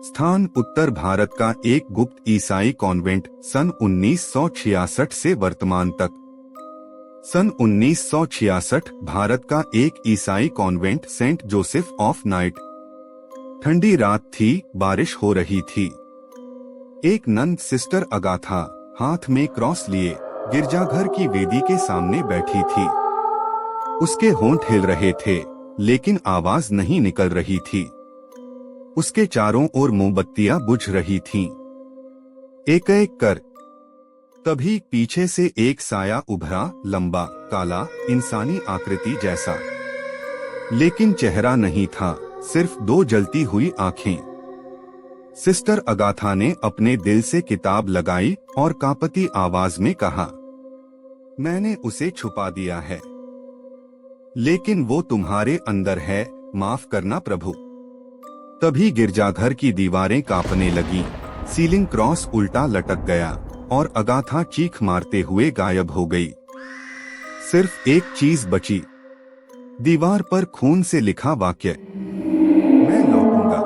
स्थान उत्तर भारत का एक गुप्त ईसाई कॉन्वेंट, सन 1966 से वर्तमान तक। सन 1966 भारत का एक ईसाई convent, Saint Joseph of night. ठंडी रात थी, बारिश हो रही थी। एक नन, सिस्टर अगाथा, हाथ में क्रॉस लिए गिरजाघर की वेदी के सामने बैठी थी। उसके होंठ हिल रहे थे, लेकिन आवाज नहीं निकल रही थी। उसके चारों ओर मोमबत्तियां बुझ रही थीं, एक एक कर। तभी पीछे से एक साया उभरा, लंबा, काला, इंसानी आकृति जैसा। लेकिन चेहरा नहीं था, सिर्फ दो जलती हुई आंखें। सिस्टर अगाथा ने अपने दिल से किताब लगाई और कांपती आवाज में कहा, मैंने उसे छुपा दिया है, लेकिन वो तुम्हारे अंदर है, माफ करना प्रभु। तभी गिरजाघर की दीवारें कांपने लगी, सीलिंग क्रॉस उल्टा लटक गया और अगाथा चीख मारते हुए गायब हो गई। सिर्फ एक चीज बची, दीवार पर खून से लिखा वाक्य, मैं लौटूंगा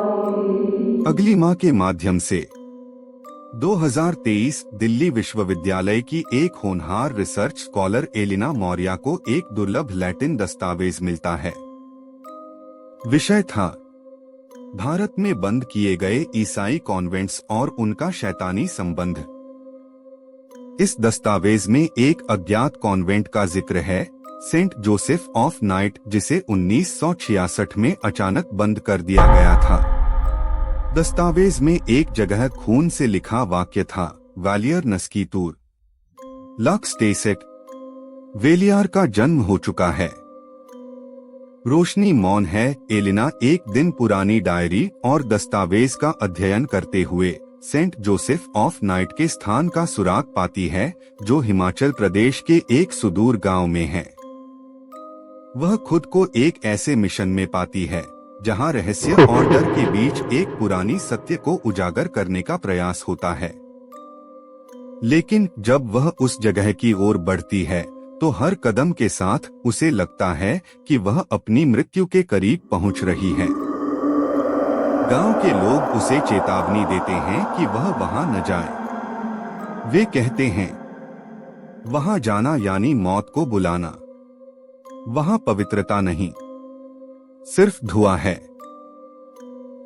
अगली माह के माध्यम से। 2023 दिल्ली विश्वविद्यालय की एक होनहार रिसर्च स्कॉलर एलिना मौर्या को एक दुर्लभ लैटिन दस्तावेज मिलता है। विषय था भारत में बंद किए गए ईसाई कॉन्वेंट्स और उनका शैतानी संबंध। इस दस्तावेज में एक अज्ञात कॉन्वेंट का जिक्र है, सेंट जोसेफ ऑफ नाइट, जिसे 1966 में अचानक बंद कर दिया गया था। दस्तावेज में एक जगह खून से लिखा वाक्य था, वालियर नस्कीतूर लक्स टेसेट, वेलियार का जन्म हो चुका है। रोशनी मौन है। एलिना एक दिन पुरानी डायरी और दस्तावेज का अध्ययन करते हुए सेंट जोसेफ ऑफ नाइट के स्थान का सुराग पाती है, जो हिमाचल प्रदेश के एक सुदूर गांव में है। वह खुद को एक ऐसे मिशन में पाती है जहां रहस्य और डर के बीच एक पुरानी सत्य को उजागर करने का प्रयास होता है। लेकिन जब वह उस जगह की ओर बढ़ती है तो हर कदम के साथ उसे लगता है कि वह अपनी मृत्यु के करीब पहुंच रही है। गांव के लोग उसे चेतावनी देते हैं कि वह वहां न जाए। वे कहते हैं, वहां जाना यानी मौत को बुलाना। वहां पवित्रता नहीं, सिर्फ धुआं है।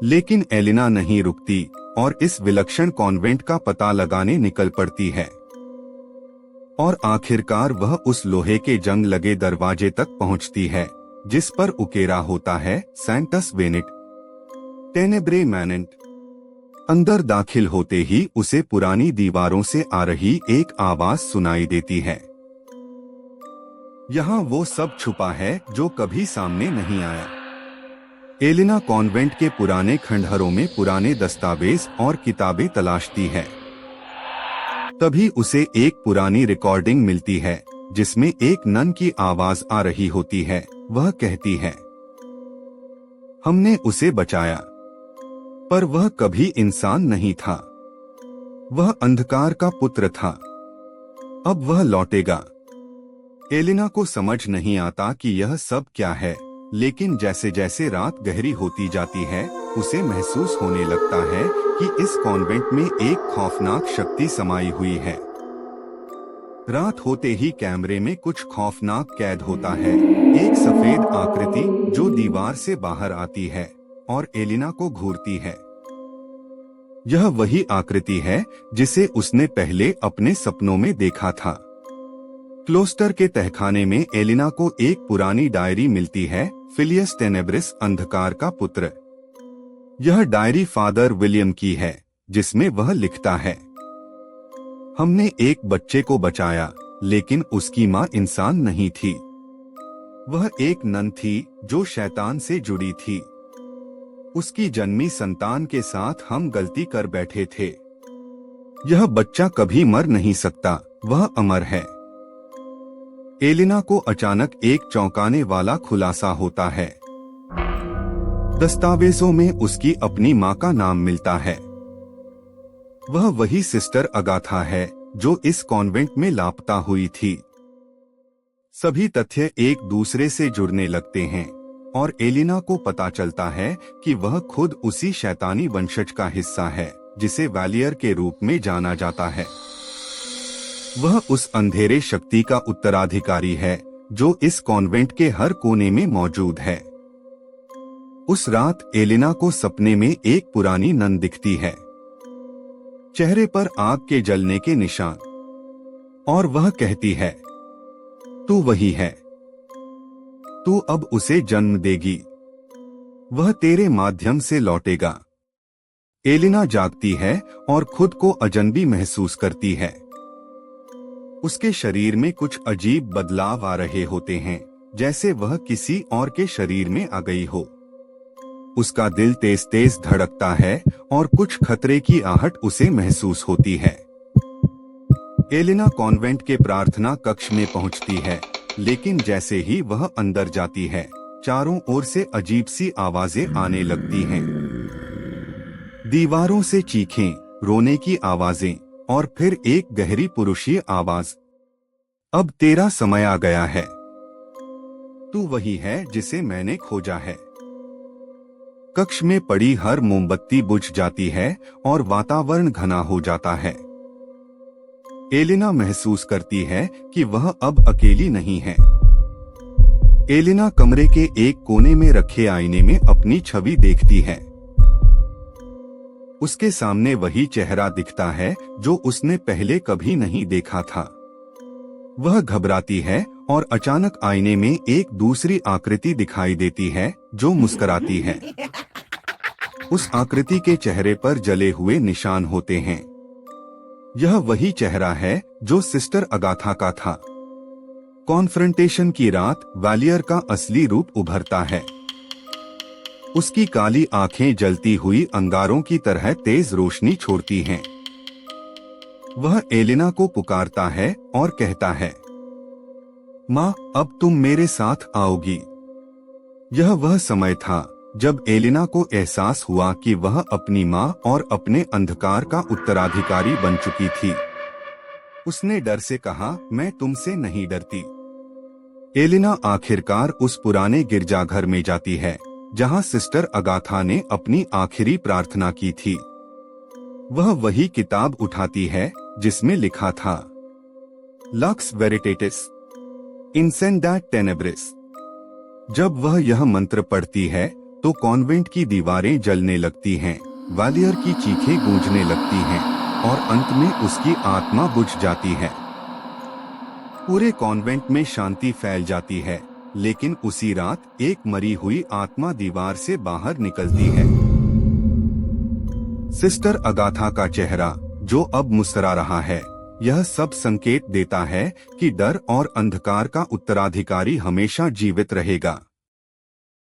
लेकिन एलिना नहीं रुकती और इस विलक्षण कॉन्वेंट का पता लगाने निकल पड़ती है। और आखिरकार वह उस लोहे के जंग लगे दरवाजे तक पहुंचती है, जिस पर उकेरा होता है, सैंटस वेनिट टेनेब्रे मैनेंट। अंदर दाखिल होते ही उसे पुरानी दीवारों से आ रही एक आवाज सुनाई देती है, यहाँ वो सब छुपा है जो कभी सामने नहीं आया। एलिना कॉन्वेंट के पुराने खंडहरों में पुराने दस्तावेज और किताबें तलाशती है। तभी उसे एक पुरानी रिकॉर्डिंग मिलती है, जिसमें एक नन की आवाज आ रही होती है। वह कहती है, हमने उसे बचाया, पर वह कभी इंसान नहीं था। वह अंधकार का पुत्र था, अब वह लौटेगा। एलिना को समझ नहीं आता कि यह सब क्या है, लेकिन जैसे जैसे रात गहरी होती जाती है, उसे महसूस होने लगता है कि इस कॉन्वेंट में एक खौफनाक शक्ति समाई हुई है। रात होते ही कैमरे में कुछ खौफनाक कैद होता है, एक सफेद आकृति जो दीवार से बाहर आती है और एलिना को घूरती है। यह वही आकृति है जिसे उसने पहले अपने सपनों में देखा था। क्लोस्टर के तहखाने में एलिना को एक पुरानी डायरी मिलती है, फिलियस टेनेब्रिस, अंधकार का पुत्र। यह डायरी फादर विलियम की है, जिसमें वह लिखता है, हमने एक बच्चे को बचाया, लेकिन उसकी मां इंसान नहीं थी। वह एक नन थी जो शैतान से जुड़ी थी। उसकी जन्मी संतान के साथ हम गलती कर बैठे थे। यह बच्चा कभी मर नहीं सकता, वह अमर है। एलिना को अचानक एक चौंकाने वाला खुलासा होता है। दस्तावेजों में उसकी अपनी मां का नाम मिलता है। वह वही सिस्टर अगाथा है जो इस कॉन्वेंट में लापता हुई थी। सभी तथ्य एक दूसरे से जुड़ने लगते हैं। और एलिना को पता चलता है कि वह खुद उसी शैतानी वंशज का हिस्सा है जिसे वैलियर के रूप में जाना जाता है। वह उस अंधेरे शक्ति का उत्तराधिकारी है जो इस कॉन्वेंट के हर कोने में मौजूद है। उस रात एलिना को सपने में एक पुरानी नन दिखती है, चेहरे पर आग के जलने के निशान, और वह कहती है, तू वही है, तू अब उसे जन्म देगी, वह तेरे माध्यम से लौटेगा। एलिना जागती है और खुद को अजनबी महसूस करती है। उसके शरीर में कुछ अजीब बदलाव आ रहे होते हैं, जैसे वह किसी और के शरीर में आ गई हो। उसका दिल तेज तेज धड़कता है और कुछ खतरे की आहट उसे महसूस होती है। एलिना कॉन्वेंट के प्रार्थना कक्ष में पहुंचती है, लेकिन जैसे ही वह अंदर जाती है, चारों ओर से अजीब सी आवाजें आने लगती हैं। दीवारों से चीखें, रोने की आवाजें, और फिर एक गहरी पुरुषीय आवाज, अब तेरा समय आ गया है, तू वही है जिसे मैंने खोजा है। कक्ष में पड़ी हर मोमबत्ती बुझ जाती है और वातावरण घना हो जाता है। एलिना महसूस करती है कि वह अब अकेली नहीं है। एलिना कमरे के एक कोने में रखे आईने में अपनी छवि देखती है। उसके सामने वही चेहरा दिखता है जो उसने पहले कभी नहीं देखा था। वह घबराती है और अचानक आईने में एक दूसरी आकृति दिखाई देती है जो मुस्कुराती है। उस आकृति के चेहरे पर जले हुए निशान होते हैं। यह वही चेहरा है जो सिस्टर अगाथा का था। कॉन्फ्रंटेशन की रात वैलियर का असली रूप उभरता है। उसकी काली आंखें जलती हुई अंगारों की तरह तेज रोशनी छोड़ती हैं। वह एलिना को पुकारता है और कहता है, माँ, अब तुम मेरे साथ आओगी। यह वह समय था जब एलिना को एहसास हुआ कि वह अपनी माँ और अपने अंधकार का उत्तराधिकारी बन चुकी थी। उसने डर से कहा, मैं तुमसे नहीं डरती। एलिना आखिरकार उस पुराने गिरजाघर में जाती है जहाँ सिस्टर अगाथा ने अपनी आखिरी प्रार्थना की थी। वह वही किताब उठाती है जिसमें लिखा था, लक्स वेरिटेटिस इंसेंडाट टेनेब्रिस। जब वह यह मंत्र पढ़ती है तो कॉन्वेंट की दीवारें जलने लगती हैं, वैलियर की चीखें गूंजने लगती हैं और अंत में उसकी आत्मा बुझ जाती है। पूरे कॉन्वेंट में शांति फैल जाती है, लेकिन उसी रात एक मरी हुई आत्मा दीवार से बाहर निकलती है। सिस्टर अगाथा का चेहरा, जो अब मुस्कुरा रहा है, यह सब संकेत देता है कि डर और अंधकार का उत्तराधिकारी हमेशा जीवित रहेगा।